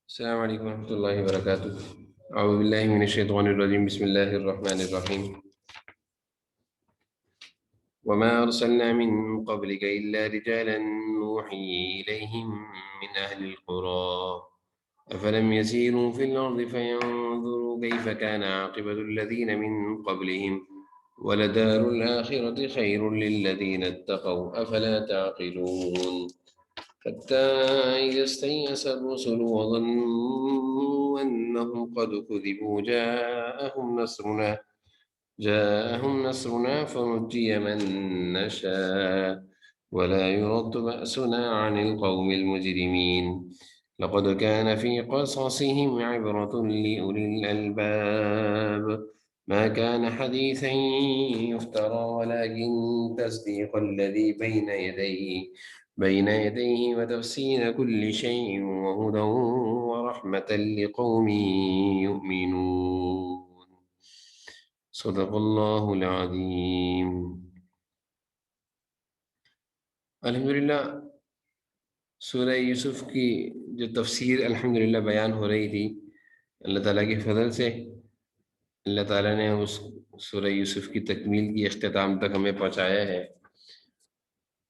السلام علیکم ورحمۃ اللہ وبرکاتہ۔ اعوذ باللہ من الشیطان الرجیم، بسم اللہ الرحمن الرحیم۔ وما ارسلنا من قبلك الا رجالا نوحی الیہم من اہل القرى افلم يسيروا في الارض فينظروا كيف كان عاقبة الذين من قبلهم ولدار الآخرة خير للذين اتقوا افلا تعقلون۔ حتى إذا استيأس الرسل وظنوا أنهم قد كذبوا جاءهم نصرنا فنجي من نشاء ولا يرد بأسنا عن القوم المجرمين لقد كان في قصصهم عبرة لأولي الألباب ما كان حديثا يفترى ولكن تصديق الذي بين يديه وتفصيل كل شيء وهدى ورحمة لقوم يؤمنون۔ صدق اللہ العظیم۔ الحمدللہ سورہ یوسف کی جو تفسیر الحمدللہ بیان ہو رہی تھی، اللہ تعالیٰ کے فضل سے اللہ تعالیٰ نے اس سورہ یوسف کی تکمیل کی اختتام تک ہمیں پہنچایا ہے،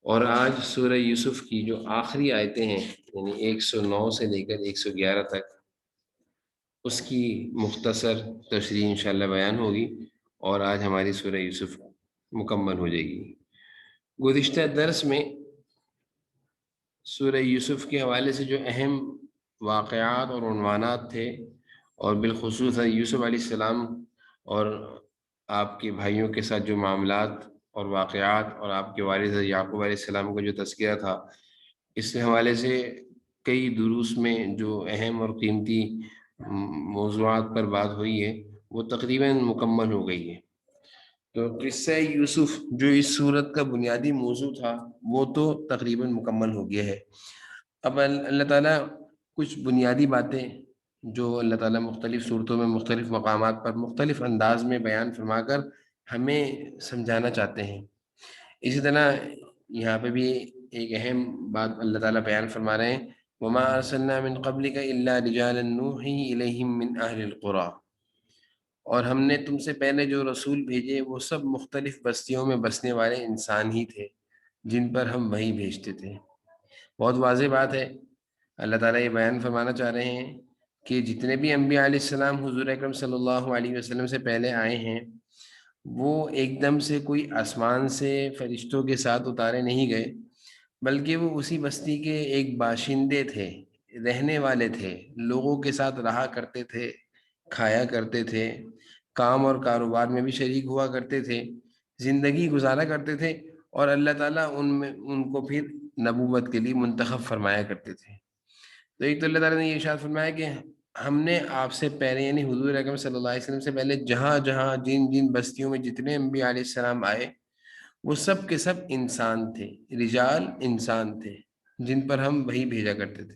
اور آج سورہ یوسف کی جو آخری آیتیں ہیں یعنی 109 سے لے کر 111 تک، اس کی مختصر تشریح انشاءاللہ بیان ہوگی، اور آج ہماری سورہ یوسف مکمل ہو جائے گی۔ گزشتہ درس میں سورہ یوسف کے حوالے سے جو اہم واقعات اور عنوانات تھے، اور بالخصوص یوسف علیہ السلام اور آپ کے بھائیوں کے ساتھ جو معاملات اور واقعات، اور آپ کے والد یعقوب علیہ السلام کا جو تذکرہ تھا، اس حوالے سے کئی دروس میں جو اہم اور قیمتی موضوعات پر بات ہوئی ہے وہ تقریباً مکمل ہو گئی ہے۔ تو قصہ یوسف جو اس صورت کا بنیادی موضوع تھا وہ تو تقریباً مکمل ہو گیا ہے۔ اب اللہ تعالیٰ کچھ بنیادی باتیں جو اللہ تعالیٰ مختلف صورتوں میں مختلف مقامات پر مختلف انداز میں بیان فرما کر ہمیں سمجھانا چاہتے ہیں۔ اسی طرح یہاں پہ بھی ایک اہم بات اللہ تعالیٰ بیان فرما رہے ہیں، وَمَا أَرْسَلْنَا مِن قَبْلِكَ إِلَّا رِجَالًا نُوحِي إِلَيْهِم مِّنْ أَهْلِ الْقُرَىٰ، اور ہم نے تم سے پہلے جو رسول بھیجے وہ سب مختلف بستیوں میں بسنے والے انسان ہی تھے جن پر ہم وحی بھیجتے تھے۔ بہت واضح بات ہے، اللہ تعالیٰ یہ بیان فرمانا چاہ رہے ہیں کہ جتنے بھی انبیاء علیہ السلام حضور اکرم صلی اللہ علیہ وسلم سے پہلے آئے ہیں، وہ ایک دم سے کوئی آسمان سے فرشتوں کے ساتھ اتارے نہیں گئے، بلکہ وہ اسی بستی کے ایک باشندے تھے، رہنے والے تھے، لوگوں کے ساتھ رہا کرتے تھے، کھایا کرتے تھے، کام اور کاروبار میں بھی شریک ہوا کرتے تھے، زندگی گزارا کرتے تھے، اور اللہ تعالیٰ ان کو پھر نبوت کے لیے منتخب فرمایا کرتے تھے۔ تو ایک تو اللہ تعالیٰ نے یہ ارشاد فرمایا کہ ہم نے آپ سے پہلے یعنی حضور اکرم صلی اللہ علیہ وسلم سے پہلے جہاں جہاں جن جن بستیوں میں جتنے انبیاء علیہ السلام آئے وہ سب کے سب انسان تھے، رجال انسان تھے جن پر ہم وحی بھیجا کرتے تھے۔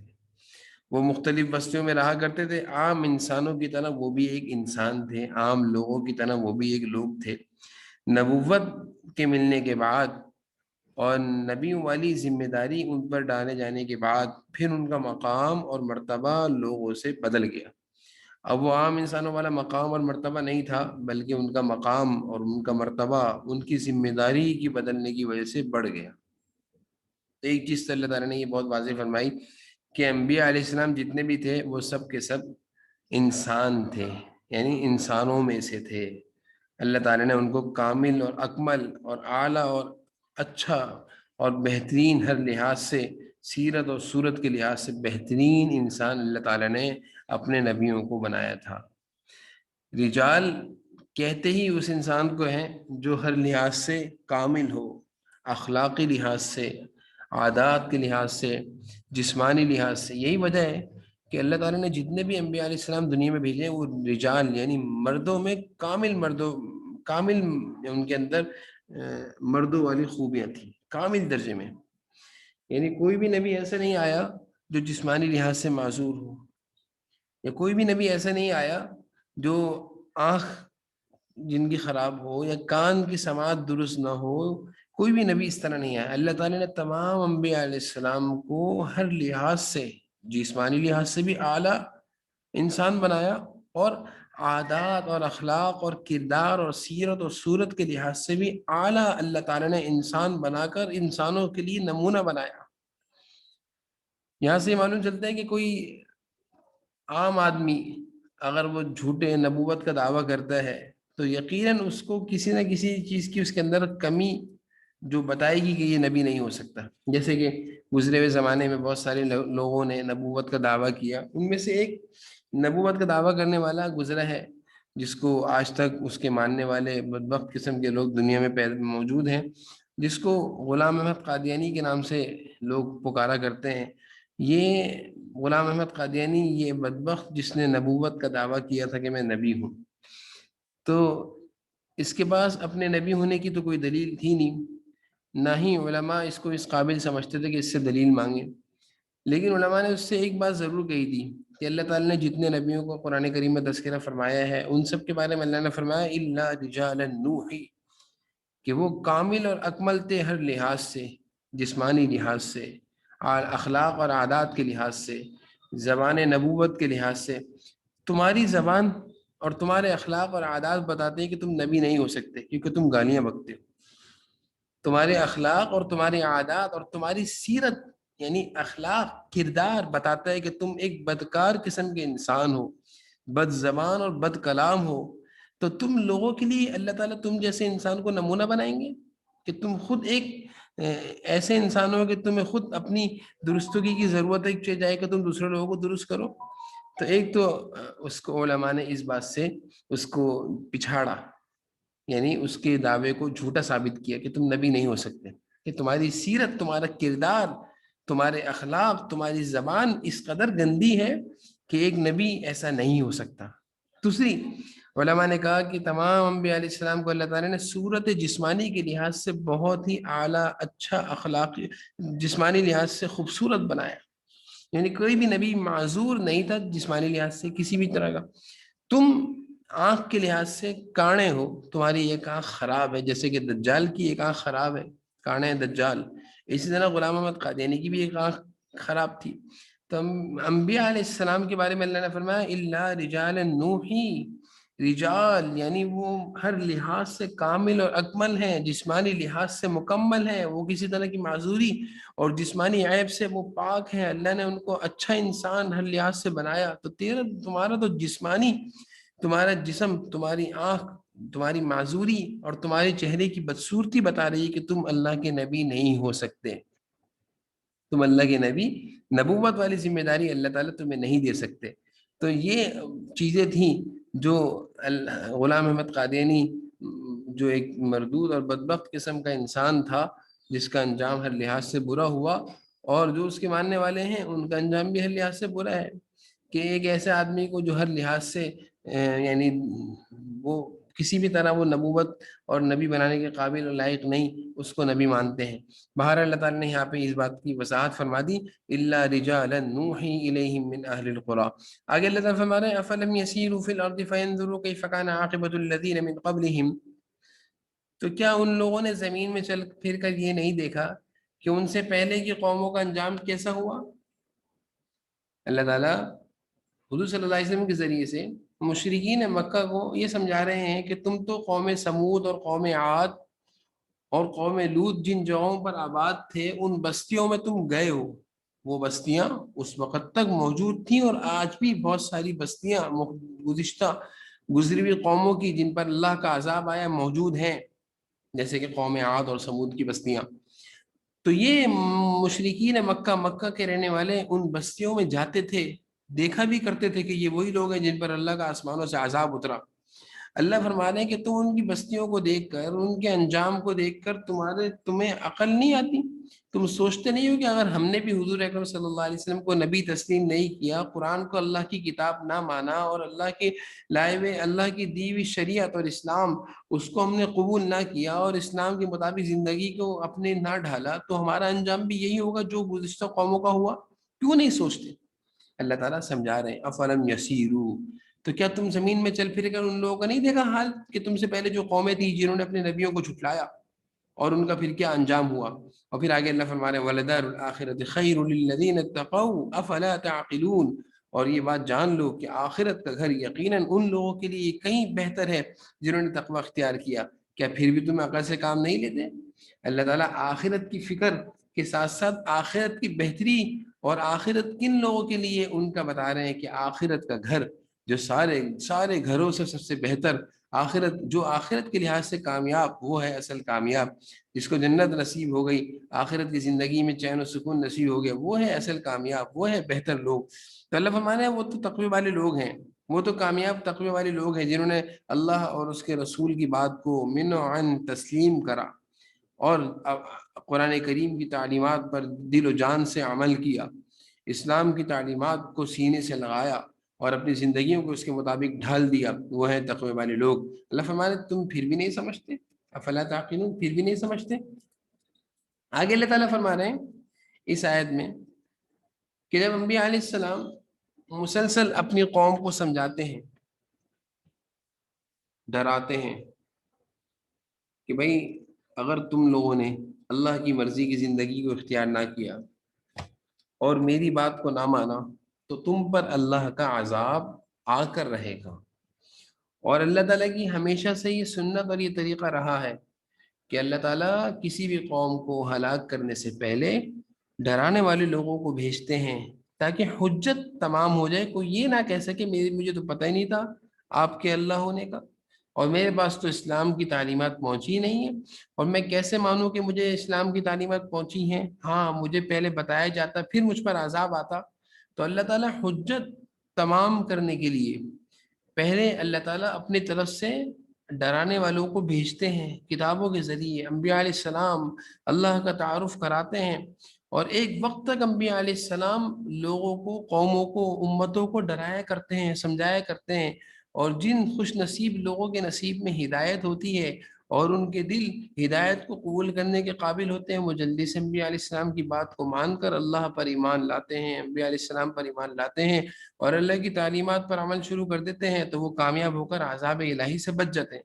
وہ مختلف بستیوں میں رہا کرتے تھے، عام انسانوں کی طرح وہ بھی ایک انسان تھے، عام لوگوں کی طرح وہ بھی ایک لوگ تھے۔ نبوت کے ملنے کے بعد اور نبیوں والی ذمہ داری ان پر ڈالے جانے کے بعد پھر ان کا مقام اور مرتبہ لوگوں سے بدل گیا۔ اب وہ عام انسانوں والا مقام اور مرتبہ نہیں تھا، بلکہ ان کا مقام اور ان کا مرتبہ ان کی ذمہ داری کی بدلنے کی وجہ سے بڑھ گیا۔ تو ایک چیز تو اللہ تعالیٰ نے یہ بہت واضح فرمائی کہ انبیاء علیہ السلام جتنے بھی تھے وہ سب کے سب انسان تھے، یعنی انسانوں میں سے تھے۔ اللہ تعالیٰ نے ان کو کامل اور اکمل اور اعلیٰ اور اچھا اور بہترین ہر لحاظ سے، سیرت اور صورت کے لحاظ سے بہترین انسان اللہ تعالیٰ نے اپنے نبیوں کو بنایا تھا۔ رجال کہتے ہی اس انسان کو ہیں جو ہر لحاظ سے کامل ہو، اخلاقی لحاظ سے، عادات کے لحاظ سے، جسمانی لحاظ سے۔ یہی وجہ ہے کہ اللہ تعالیٰ نے جتنے بھی انبیاء علیہ السلام دنیا میں بھیجے وہ رجال یعنی مردوں میں کامل ان کے اندر مردوں والی خوبیاں تھیں، کامل درجے میں۔ یعنی کوئی بھی نبی ایسا نہیں آیا جو جسمانی لحاظ سے معذور ہو، یا کوئی بھی نبی ایسا نہیں آیا جو آنکھ جن کی خراب ہو یا کان کی سماعت درست نہ ہو، کوئی بھی نبی اس طرح نہیں آیا. اللہ تعالیٰ نے تمام انبیاء علیہ السلام کو ہر لحاظ سے، جسمانی لحاظ سے بھی اعلیٰ انسان بنایا، اور عادات اور اخلاق اور کردار اور سیرت اور صورت کے لحاظ سے بھی اعلیٰ اللہ تعالیٰ نے انسان بنا کر انسانوں کے لیے نمونہ بنایا. یہاں سے معلوم چلتا ہے کہ کوئی عام آدمی اگر وہ جھوٹے نبوت کا دعویٰ کرتا ہے تو یقیناً اس کو کسی نہ کسی چیز کی اس کے اندر کمی جو بتائے گی کہ یہ نبی نہیں ہو سکتا. جیسے کہ گزرے ہوئے زمانے میں بہت سارے لوگوں نے نبوت کا دعویٰ کیا. ان میں سے ایک نبوت کا دعویٰ کرنے والا گزرا ہے جس کو آج تک اس کے ماننے والے بدبخت قسم کے لوگ دنیا میں موجود ہیں، جس کو غلام احمد قادیانی کے نام سے لوگ پکارا کرتے ہیں. یہ غلام احمد قادیانی یہ بدبخت جس نے نبوت کا دعویٰ کیا تھا کہ میں نبی ہوں، تو اس کے پاس اپنے نبی ہونے کی تو کوئی دلیل تھی نہیں، نہ ہی علماء اس کو اس قابل سمجھتے تھے کہ اس سے دلیل مانگیں. لیکن علماء نے اس سے ایک بات ضرور کہی تھی کہ اللہ تعالیٰ نے جتنے نبیوں کو قرآن کریم میں تذکرہ فرمایا ہے ان سب کے بارے میں اللہ نے فرمایا الا رجالا نوحی، کہ وہ کامل اور اکمل تھے ہر لحاظ سے، جسمانی لحاظ سے، اخلاق اور عادات کے لحاظ سے، زبان نبوت کے لحاظ سے. تمہاری زبان اور تمہارے اخلاق اور عادات بتاتے ہیں کہ تم نبی نہیں ہو سکتے کیونکہ تم گالیاں بکتے ہو. تمہارے اخلاق اور تمہاری عادات اور تمہاری سیرت یعنی اخلاق کردار بتاتا ہے کہ تم ایک بدکار قسم کے انسان ہو، بد زبان اور بد کلام ہو. تو تم لوگوں کے لیے اللہ تعالیٰ تم جیسے انسان کو نمونہ بنائیں گے کہ تم خود ایک ایسے انسان ہو کہ تمہیں خود اپنی درستگی کی ضرورت ہے جائے کہ تم دوسرے لوگوں کو درست کرو. تو ایک تو اس کو علماء نے اس بات سے اس کو پچھاڑا، یعنی اس کے دعوے کو جھوٹا ثابت کیا کہ تم نبی نہیں ہو سکتے، کہ تمہاری سیرت، تمہارا کردار، تمہارے اخلاق، تمہاری زبان اس قدر گندی ہے کہ ایک نبی ایسا نہیں ہو سکتا. دوسری، علماء نے کہا کہ تمام انبیاء علیہ السلام کو اللہ تعالیٰ نے صورت جسمانی کے لحاظ سے بہت ہی اعلیٰ، اچھا اخلاقی، جسمانی لحاظ سے خوبصورت بنایا. یعنی کوئی بھی نبی معذور نہیں تھا جسمانی لحاظ سے کسی بھی طرح کا. تم آنکھ کے لحاظ سے کانے ہو، تمہاری ایک آنکھ خراب ہے، جیسے کہ دجال کی ایک آنکھ خراب ہے، کانے دجال. اسی طرح غلام احمد قادیانی کی بھی ایک آنکھ خراب تھی. تو انبیاء علیہ السلام کے بارے میں اللہ نے فرمایا الا رجال نوحی، رجال یعنی وہ ہر لحاظ سے کامل اور اکمل ہیں، جسمانی لحاظ سے مکمل ہیں، وہ کسی طرح کی معذوری اور جسمانی عیب سے وہ پاک ہیں. اللہ نے ان کو اچھا انسان ہر لحاظ سے بنایا. تو تمہارا تو جسمانی، تمہارا جسم، تمہاری آنکھ، تمہاری معذوری اور تمہارے چہرے کی بدصورتی بتا رہی ہے کہ تم اللہ کے نبی نہیں ہو سکتے. تم اللہ کے نبی، نبوت والی ذمہ داری اللہ تعالیٰ تمہیں نہیں دے سکتے. تو یہ چیزیں تھیں جو غلام احمد قادیانی جو ایک مردود اور بدبخت قسم کا انسان تھا جس کا انجام ہر لحاظ سے برا ہوا، اور جو اس کے ماننے والے ہیں ان کا انجام بھی ہر لحاظ سے برا ہے. کہ ایک ایسے آدمی کو جو ہر لحاظ سے یعنی وہ کسی بھی طرح وہ نبوت اور نبی بنانے کے قابل اور لائق نہیں، اس کو نبی مانتے ہیں. بہر اللہ تعالیٰ نے یہاں پہ اس بات کی وضاحت فرما دی الا رجالا نوحی الیہم من اہل القری. آگے اللہ تعالیٰ فرما رہے ہیں افلم یسیروا فی الارض فینظروا کیف کان عاقبۃ الذین من قبلہم، تو کیا ان لوگوں نے زمین میں چل پھر کر یہ نہیں دیکھا کہ ان سے پہلے کی قوموں کا انجام کیسا ہوا. اللہ تعالیٰ حضور صلی اللہ علیہ وسلم کے ذریعے سے مشرکین مکہ کو یہ سمجھا رہے ہیں کہ تم تو قوم سمود اور قوم عاد اور قوم لوط جن جگہوں پر آباد تھے ان بستیوں میں تم گئے ہو، وہ بستیاں اس وقت تک موجود تھیں اور آج بھی بہت ساری بستیاں گزشتہ گزری ہوئی قوموں کی جن پر اللہ کا عذاب آیا موجود ہیں، جیسے کہ قوم عاد اور سمود کی بستیاں. تو یہ مشرکین مکہ کے رہنے والے ان بستیوں میں جاتے تھے، دیکھا بھی کرتے تھے کہ یہ وہی لوگ ہیں جن پر اللہ کا آسمانوں سے عذاب اترا. اللہ فرما رہے ہیں کہ تم ان کی بستیوں کو دیکھ کر، ان کے انجام کو دیکھ کر تمہیں عقل نہیں آتی؟ تم سوچتے نہیں ہو کہ اگر ہم نے بھی حضور اکرم صلی اللہ علیہ وسلم کو نبی تسلیم نہیں کیا، قرآن کو اللہ کی کتاب نہ مانا اور اللہ کے لائے ہوئے اللہ کی دی ہوئی شریعت اور اسلام اس کو ہم نے قبول نہ کیا اور اسلام کے مطابق زندگی کو اپنے نہ ڈھالا، تو ہمارا انجام بھی یہی ہوگا جو گزشتہ قوموں کا ہوا. کیوں نہیں سوچتے؟ اللہ تعالیٰ سمجھا رہے ہیں افلم یسیروا، تو کیا تم زمین میں چل پھر کر ان لوگوں کا نہیں دیکھا حال کہ تم سے پہلے جو قومیں تھیں جنہوں نے اپنے نبیوں کو جھٹلایا. اور ان کا پھر کیا انجام ہوا. اور پھر آگے اللہ فرما رہے ہیں وَلَدَارُ الْآخِرَةِ خَيْرٌ لِّلَّذِينَ اتَّقَوْا أَفَلَا تَعْقِلُونَ. اور یہ بات جان لو کہ آخرت کا گھر یقیناً ان لوگوں کے لیے کہیں بہتر ہے جنہوں نے تقوی اختیار کیا. کیا پھر بھی تم عقل سے کام نہیں لیتے؟ اللہ تعالیٰ آخرت کی فکر کے ساتھ ساتھ آخرت کی بہتری اور آخرت کن لوگوں کے لیے ان کا بتا رہے ہیں کہ آخرت کا گھر جو سارے گھروں سے سب سے بہتر آخرت، جو آخرت کے لحاظ سے کامیاب، وہ ہے اصل کامیاب. جس کو جنت نصیب ہو گئی، آخرت کی زندگی میں چین و سکون نصیب ہو گیا، وہ ہے اصل کامیاب، وہ ہے بہتر لوگ. تو اللہ فرمانا ہے وہ تو تقوی والے لوگ ہیں، وہ تو کامیاب تقوی والے لوگ ہیں جنہوں نے اللہ اور اس کے رسول کی بات کو من و عن تسلیم کرا اور قرآن کریم کی تعلیمات پر دل و جان سے عمل کیا، اسلام کی تعلیمات کو سینے سے لگایا اور اپنی زندگیوں کو اس کے مطابق ڈھال دیا، وہ ہے تقوی والے لوگ. اللہ فرمانے تم پھر بھی نہیں سمجھتے؟ افلا تعقلون، پھر بھی نہیں سمجھتے؟ آگے اللہ تعالیٰ فرما رہے ہیں اس آیت میں کہ جب انبیاء علیہ السلام مسلسل اپنی قوم کو سمجھاتے ہیں، ڈراتے ہیں کہ بھائی اگر تم لوگوں نے اللہ کی مرضی کی زندگی کو اختیار نہ کیا اور میری بات کو نہ مانا تو تم پر اللہ کا عذاب آ کر رہے گا. اور اللہ تعالیٰ کی ہمیشہ سے یہ سنت اور یہ طریقہ رہا ہے کہ اللہ تعالیٰ کسی بھی قوم کو ہلاک کرنے سے پہلے ڈرانے والے لوگوں کو بھیجتے ہیں تاکہ حجت تمام ہو جائے، کوئی یہ نہ کہہ سکے مجھے تو پتہ ہی نہیں تھا آپ کے اللہ ہونے کا، اور میرے پاس تو اسلام کی تعلیمات پہنچی ہی نہیں ہے، اور میں کیسے مانوں کہ مجھے اسلام کی تعلیمات پہنچی ہیں؟ ہاں مجھے پہلے بتایا جاتا پھر مجھ پر عذاب آتا. تو اللہ تعالیٰ حجت تمام کرنے کے لیے پہلے اللہ تعالیٰ اپنی طرف سے ڈرانے والوں کو بھیجتے ہیں، کتابوں کے ذریعے انبیاء علیہ السلام اللہ کا تعارف کراتے ہیں، اور ایک وقت تک انبیاء علیہ السلام لوگوں کو، قوموں کو، امتوں کو ڈرایا کرتے ہیں، سمجھایا کرتے ہیں. اور جن خوش نصیب لوگوں کے نصیب میں ہدایت ہوتی ہے اور ان کے دل ہدایت کو قبول کرنے کے قابل ہوتے ہیں، وہ جلدی سے انبیاء علیہ السلام کی بات کو مان کر اللہ پر ایمان لاتے ہیں، انبیاء علیہ السلام پر ایمان لاتے ہیں اور اللہ کی تعلیمات پر عمل شروع کر دیتے ہیں، تو وہ کامیاب ہو کر عذاب الہی سے بچ جاتے ہیں.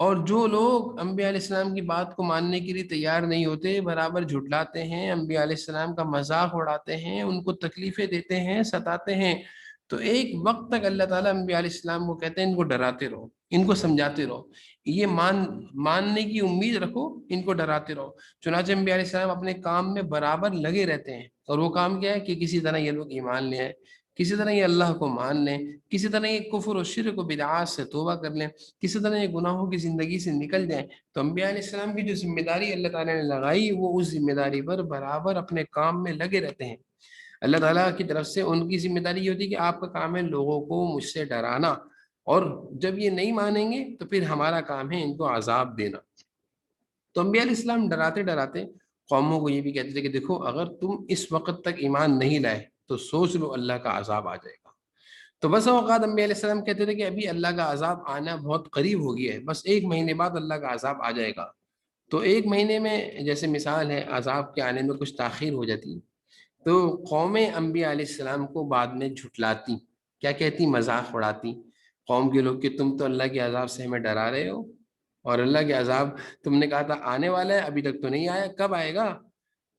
اور جو لوگ انبیاء علیہ السلام کی بات کو ماننے کے لیے تیار نہیں ہوتے، برابر جھٹلاتے ہیں، انبیاء علیہ السلام کا مذاق اڑاتے ہیں، ان کو تکلیفیں دیتے ہیں، ستاتے ہیں، تو ایک وقت تک اللہ تعالیٰ انبیاء علیہ السلام کو کہتے ہیں ان کو ڈراتے رہو، ان کو سمجھاتے رہو، یہ ماننے کی امید رکھو، ان کو ڈراتے رہو. چنانچہ انبیاء علیہ السلام اپنے کام میں برابر لگے رہتے ہیں، اور وہ کام کیا ہے کہ کسی طرح یہ لوگ ایمان لے آئے، کسی طرح یہ اللہ کو مان لیں، کسی طرح یہ کفر و شرک و بدعات سے توبہ کر لیں، کسی طرح یہ گناہوں کی زندگی سے نکل جائیں. تو انبیاء علیہ السلام کی جو ذمہ داری اللہ تعالیٰ نے لگائی، وہ اس ذمہ داری پر برابر اپنے کام میں لگے رہتے ہیں. اللہ تعالیٰ کی طرف سے ان کی ذمہ داری یہ ہوتی ہے کہ آپ کا کام ہے لوگوں کو مجھ سے ڈرانا، اور جب یہ نہیں مانیں گے تو پھر ہمارا کام ہے ان کو عذاب دینا. تو انبیاء علیہ السلام ڈراتے ڈراتے قوموں کو یہ بھی کہتے تھے کہ دیکھو اگر تم اس وقت تک ایمان نہیں لائے تو سوچ لو اللہ کا عذاب آ جائے گا. تو بس اوقات انبیاء علیہ السلام کہتے تھے کہ ابھی اللہ کا عذاب آنا بہت قریب ہو گیا ہے، بس 1 مہینے بعد اللہ کا عذاب آ جائے گا. تو 1 مہینے میں جیسے مثال ہے عذاب کے آنے میں کچھ تاخیر ہو جاتی، تو قومیں انبیاء علیہ السلام کو بعد میں جھٹلاتی، کیا کہتی؟ مذاق اڑاتی قوم کے لوگ کہ تم تو اللہ کے عذاب سے ہمیں ڈرا رہے ہو، اور اللہ کے عذاب تم نے کہا تھا آنے والا ہے، ابھی تک تو نہیں آیا، کب آئے گا؟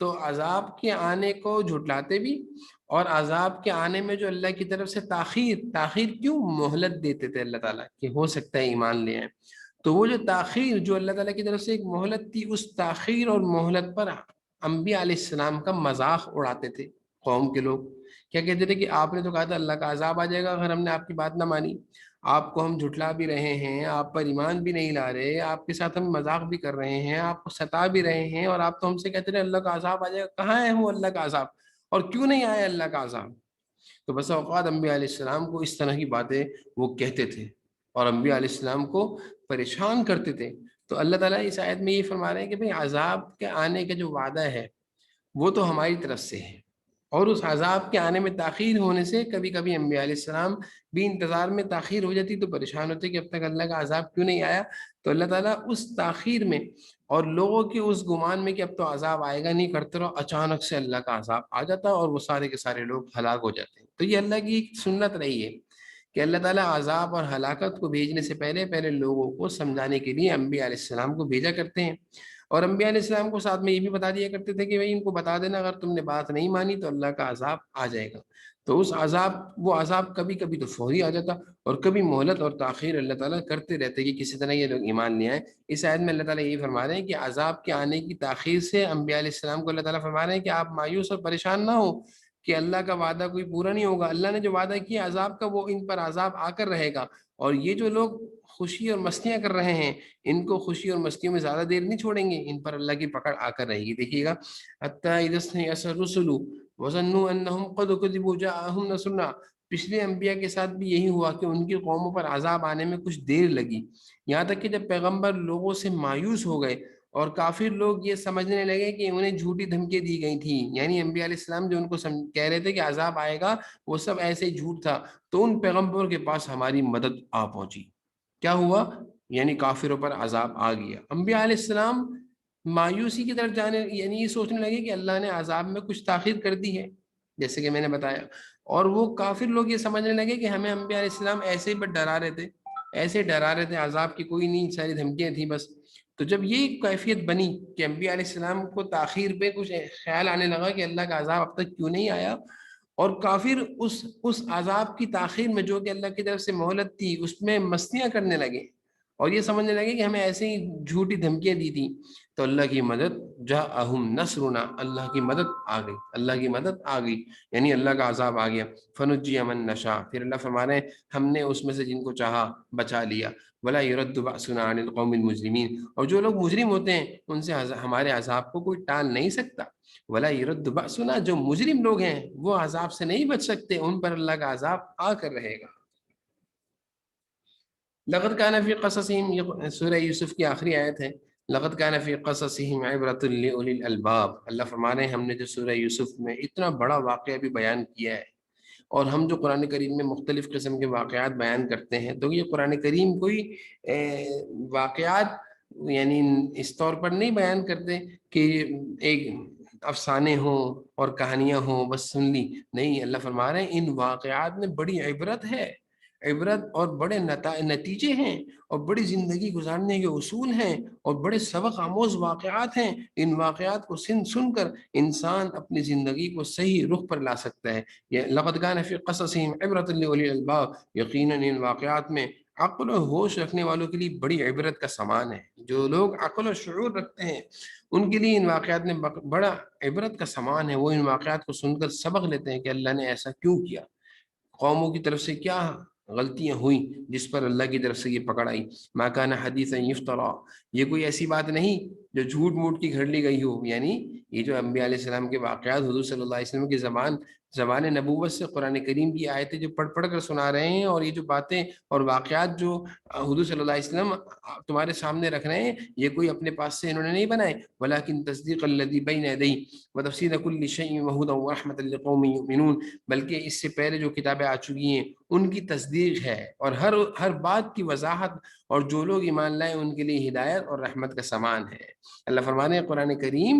تو عذاب کے آنے کو جھٹلاتے بھی، اور عذاب کے آنے میں جو اللہ کی طرف سے تاخیر کیوں مہلت دیتے تھے اللہ تعالیٰ کہ ہو سکتا ہے ایمان لے آئیں. تو وہ جو تاخیر جو اللہ تعالیٰ کی طرف سے ایک مہلت تھی، اس تاخیر اور مہلت پر انبیاء علیہ السلام کا مذاق اڑاتے تھے قوم کے لوگ. کیا کہتے تھے کہ آپ نے تو کہا تھا اللہ کا عذاب آ جائے گا اگر ہم نے آپ کی بات نہ مانی، آپ کو ہم جھٹلا بھی رہے ہیں، آپ پر ایمان بھی نہیں لا رہے، آپ کے ساتھ ہم مذاق بھی کر رہے ہیں، آپ کو ستا بھی رہے ہیں، اور آپ تو ہم سے کہتے رہے اللہ کا عذاب آ جائے گا. کہاں ہے وہ اللہ کا عذاب، اور کیوں نہیں آیا اللہ کا عذاب؟ تو بس اوقات انبیاء علیہ السلام کو اس طرح کی باتیں وہ کہتے تھے اور انبیاء علیہ السلام کو پریشان کرتے تھے. تو اللہ تعالیٰ اس آیت میں یہ فرما رہے ہیں کہ بھئی عذاب کے آنے کا جو وعدہ ہے وہ تو ہماری طرف سے ہے، اور اس عذاب کے آنے میں تاخیر ہونے سے کبھی کبھی انبیاء علیہ السلام بھی انتظار میں تاخیر ہو جاتی تو پریشان ہوتے کہ اب تک اللہ کا عذاب کیوں نہیں آیا. تو اللہ تعالیٰ اس تاخیر میں اور لوگوں کے اس گمان میں کہ اب تو عذاب آئے گا نہیں کرتے رہو، اچانک سے اللہ کا عذاب آ جاتا اور وہ سارے کے سارے لوگ ہلاک ہو جاتے ہیں. تو یہ اللہ کی ایک سنت رہی ہے کہ اللہ تعالیٰ عذاب اور ہلاکت کو بھیجنے سے پہلے لوگوں کو سمجھانے کے لیے انبیاء علیہ السلام کو بھیجا کرتے ہیں. اور انبیاء علیہ السلام کو ساتھ میں یہ بھی بتا دیا کرتے تھے کہ بھائی ان کو بتا دینا اگر تم نے بات نہیں مانی تو اللہ کا عذاب آ جائے گا. تو اس عذاب وہ عذاب کبھی کبھی تو فوری آ جاتا اور کبھی مہلت اور تاخیر اللہ تعالیٰ کرتے رہتے کہ کسی طرح یہ لوگ ایمان لے آئیں. اس آیت میں اللہ تعالیٰ یہی فرما رہے ہیں کہ عذاب کے آنے کی تاخیر سے انبیاء علیہ السلام کو اللہ تعالیٰ فرما رہے ہیں کہ آپ مایوس اور پریشان نہ ہو کہ اللہ کا وعدہ کوئی پورا نہیں ہوگا. اللہ نے جو وعدہ کیا عذاب کا وہ ان پر عذاب آ کر رہے گا. اور یہ جو لوگ خوشی اور مستیاں کر رہے ہیں ان کو خوشی اور مستیوں میں زیادہ دیر نہیں چھوڑیں گے, ان پر اللہ کی پکڑ آ کر رہے گی. دیکھیے گا حتی اذا استيأس الرسل وظنوا انهم قد كذبوا جاءهم نصرنا, پچھلے انبیاء کے ساتھ بھی یہی ہوا کہ ان کی قوموں پر عذاب آنے میں کچھ دیر لگی, یہاں تک کہ جب پیغمبر لوگوں سے مایوس ہو گئے اور کافر لوگ یہ سمجھنے لگے کہ انہیں جھوٹی دھمکیاں دی گئی تھیں, یعنی انبیاء علیہ السلام جو ان کو کہہ رہے تھے کہ عذاب آئے گا وہ سب ایسے ہی جھوٹ تھا, تو ان پیغمبروں کے پاس ہماری مدد آ پہنچی. کیا ہوا؟ یعنی کافروں پر عذاب آ گیا. انبیاء علیہ السلام مایوسی کی طرف جانے یعنی یہ سوچنے لگے کہ اللہ نے عذاب میں کچھ تاخیر کر دی ہے جیسے کہ میں نے بتایا, اور وہ کافر لوگ یہ سمجھنے لگے کہ ہمیں انبیاء علیہ السلام ایسے ہی بس ڈرا رہے تھے, ایسے ڈرا رہے تھے, عذاب کی کوئی نہیں, ساری دھمکیاں تھیں بس. تو جب یہ کیفیت بنی کہ انبیاء علیہ السلام کو تاخیر پہ کچھ خیال آنے لگا کہ اللہ کا عذاب اب تک کیوں نہیں آیا, اور کافر اس عذاب کی تاخیر میں جو کہ اللہ کی طرف سے مہلت تھی اس میں مستیاں کرنے لگے اور یہ سمجھنے لگے کہ ہمیں ایسے ہی جھوٹی دھمکیاں دی تھی, تو اللہ کی مدد جاءہم نصرنا, اللہ کی مدد آ گئی, اللہ کی مدد آ گئی, یعنی اللہ کا عذاب آ گیا. فنجی من نشاء, پھر اللہ فرما رہے ہیں ہم نے اس میں سے جن کو چاہا بچا لیا. ولا يرد بأسنا عن القوم المجرمین, اور جو لوگ مجرم ہوتے ہیں ان سے ہمارے عذاب کو کوئی ٹال نہیں سکتا. ولا يرد بأسنا, جو مجرم لوگ ہیں وہ عذاب سے نہیں بچ سکتے, ان پر اللہ کا عذاب آ کر رہے گا. لقد كان في قصصهم, یہ سورہ یوسف کی آخری آیت ہے. لقد كان في قصصهم عبرۃ لأولی الالباب, اللہ فرما رہے ہیں ہم نے جو سورہ یوسف میں اتنا بڑا واقعہ بھی بیان کیا ہے, اور ہم جو قرآن کریم میں مختلف قسم کے واقعات بیان کرتے ہیں تو یہ قرآن کریم کوئی واقعات یعنی اس طور پر نہیں بیان کرتے کہ ایک افسانے ہوں اور کہانیاں ہوں بس سن لی, نہیں, اللہ فرما رہے ہیں ان واقعات میں بڑی عبرت ہے, عبرت اور بڑے نتیجے ہیں اور بڑی زندگی گزارنے کے اصول ہیں اور بڑے سبق آموز واقعات ہیں. ان واقعات کو سن کر انسان اپنی زندگی کو صحیح رخ پر لا سکتا ہے. یہ لقد كان في قصصهم عبرۃ لأولی الالباب, یقیناً ان واقعات میں عقل و ہوش رکھنے والوں کے لیے بڑی عبرت کا سامان ہے. جو لوگ عقل و شعور رکھتے ہیں ان کے لیے ان واقعات میں بڑا عبرت کا سامان ہے. وہ ان واقعات کو سن کر سبق لیتے ہیں کہ اللہ نے ایسا کیوں کیا, قوموں کی طرف سے کیا غلطیاں ہوئیں جس پر اللہ کی طرف سے یہ پکڑ آئی. ما کان حدیثا یفترا, یہ کوئی ایسی بات نہیں جو جھوٹ موٹ کی گھڑ لی گئی ہو, یعنی یہ جو انبیاء علیہ السلام کے واقعات حضور صلی اللہ علیہ وسلم کی زبان نبوت سے قرآن کریم کی آیتیں جو پڑھ کر سنا رہے ہیں, اور یہ جو باتیں اور واقعات جو حضور صلی اللہ علیہ وسلم تمہارے سامنے رکھ رہے ہیں یہ کوئی اپنے پاس سے انہوں نے نہیں بنائے, ولکن تصدیق الذی بین یدیہ وتفصیل کل شیء وہدی ورحمۃ لقوم یؤمنون, بلکہ اس سے پہلے جو کتابیں آ چکی ہیں ان کی تصدیق ہے اور ہر بات کی وضاحت, اور جو لوگ ایمان لائے ان کے لیے ہدایت اور رحمت کا سامان ہے. اللہ فرمانے ہیں قرآن کریم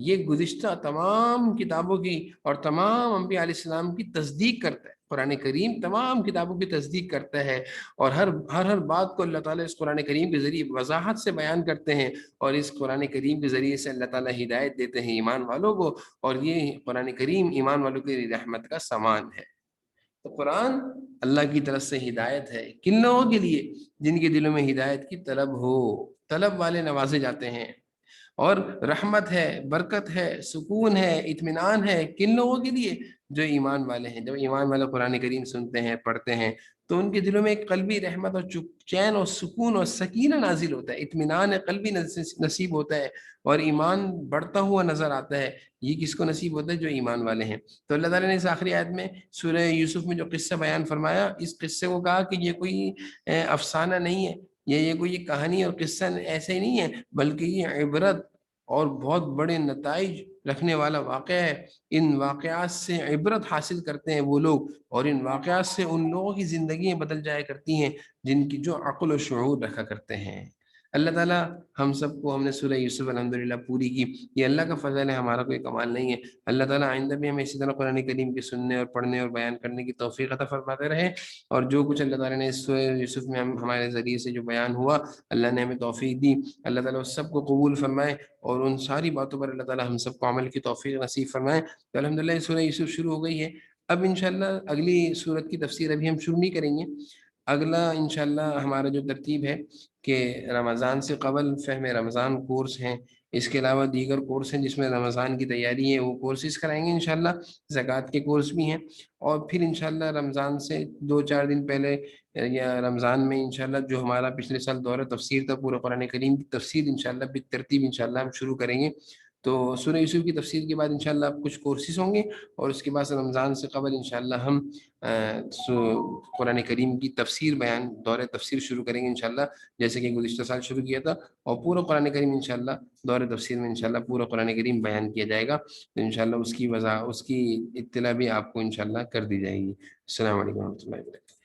یہ گزشتہ تمام کتابوں کی اور تمام انبیاء علیہ السلام کی تصدیق کرتا ہے. قرآن کریم تمام کتابوں کی تصدیق کرتا ہے اور ہر بات کو اللہ تعالیٰ اس قرآن کریم کے ذریعے وضاحت سے بیان کرتے ہیں, اور اس قرآن کریم کے ذریعے سے اللہ تعالیٰ ہدایت دیتے ہیں ایمان والوں کو, اور یہ قرآن کریم ایمان والوں کی رحمت کا سامان ہے. تو قرآن اللہ کی طرف سے ہدایت ہے کن لوگوں کے لیے, جن کے دلوں میں ہدایت کی طلب ہو, طلب والے نوازے جاتے ہیں, اور رحمت ہے, برکت ہے, سکون ہے, اطمینان ہے کن لوگوں کے لیے, جو ایمان والے ہیں. جب ایمان والے قرآن کریم سنتے ہیں پڑھتے ہیں تو ان کے دلوں میں ایک قلبی رحمت اور چین اور سکون اور سکینہ نازل ہوتا ہے, اطمینان قلبی نصیب ہوتا ہے, اور ایمان بڑھتا ہوا نظر آتا ہے. یہ کس کو نصیب ہوتا ہے؟ جو ایمان والے ہیں. تو اللہ تعالیٰ نے اس آخری آیت میں سورہ یوسف میں جو قصہ بیان فرمایا, اس قصے کو کہا کہ یہ کوئی افسانہ نہیں ہے, یہ کوئی کہانی اور قصہ ایسے ہی نہیں ہے, بلکہ یہ عبرت اور بہت بڑے نتائج رکھنے والا واقعہ ہے. ان واقعات سے عبرت حاصل کرتے ہیں وہ لوگ, اور ان واقعات سے ان لوگوں کی زندگیاں بدل جایا کرتی ہیں جن کی جو عقل و شعور رکھا کرتے ہیں. اللہ تعالیٰ ہم سب کو، ہم نے سورہ یوسف الحمدللہ پوری کی، یہ اللہ کا فضل ہے، ہمارا کوئی کمال نہیں ہے۔ اللہ تعالیٰ آئندہ بھی ہمیں اسی طرح قرآن کریم کے سننے اور پڑھنے اور بیان کرنے کی توفیق عطا فرماتے رہے، اور جو کچھ اللہ تعالیٰ نے اس سورہ یوسف میں ہمارے ذریعے سے جو بیان ہوا، اللہ نے ہمیں توفیق دی، اللہ تعالیٰ اس سب کو قبول فرمائے، اور ان ساری باتوں پر اللہ تعالیٰ ہم سب کو عمل کی توفیق نصیب فرمائے۔ تو الحمدللہ سورہ یوسف شروع ہو گئی ہے، اب انشاءاللہ اگلی سورت کی تفسیر ابھی ہم شروع نہیں کریں گے۔ اگلا انشاءاللہ ہمارا جو ترتیب ہے کہ رمضان سے قبل فہم رمضان کورس ہیں، اس کے علاوہ دیگر کورس ہیں جس میں رمضان کی تیاری ہے، وہ کورسز کرائیں گے انشاءاللہ، زکوٰۃ کے کورس بھی ہیں، اور پھر انشاءاللہ رمضان سے 2-4 دن پہلے یا رمضان میں انشاءاللہ جو ہمارا پچھلے سال دورہ تفسیر تھا، پورے قرآن کریم کی تفسیر انشاءاللہ بالترتیب انشاءاللہ ہم شروع کریں گے۔ تو سورہ یوسف کی تفسیر کے بعد انشاءاللہ اب کچھ کورسز ہوں گے، اور اس کے بعد رمضان سے قبل انشاءاللہ ہم قرآن کریم کی تفسیر بیان دور تفسیر شروع کریں گے انشاءاللہ، جیسے کہ گزشتہ سال شروع کیا تھا، اور پورا قرآن کریم انشاءاللہ دور تفسیر میں انشاءاللہ پورا قرآن کریم بیان کیا جائے گا، تو انشاءاللہ اس کی اطلاع بھی آپ کو انشاءاللہ کر دی جائے گی۔ السلام علیکم و رحمۃ اللہ وبرکاتہ۔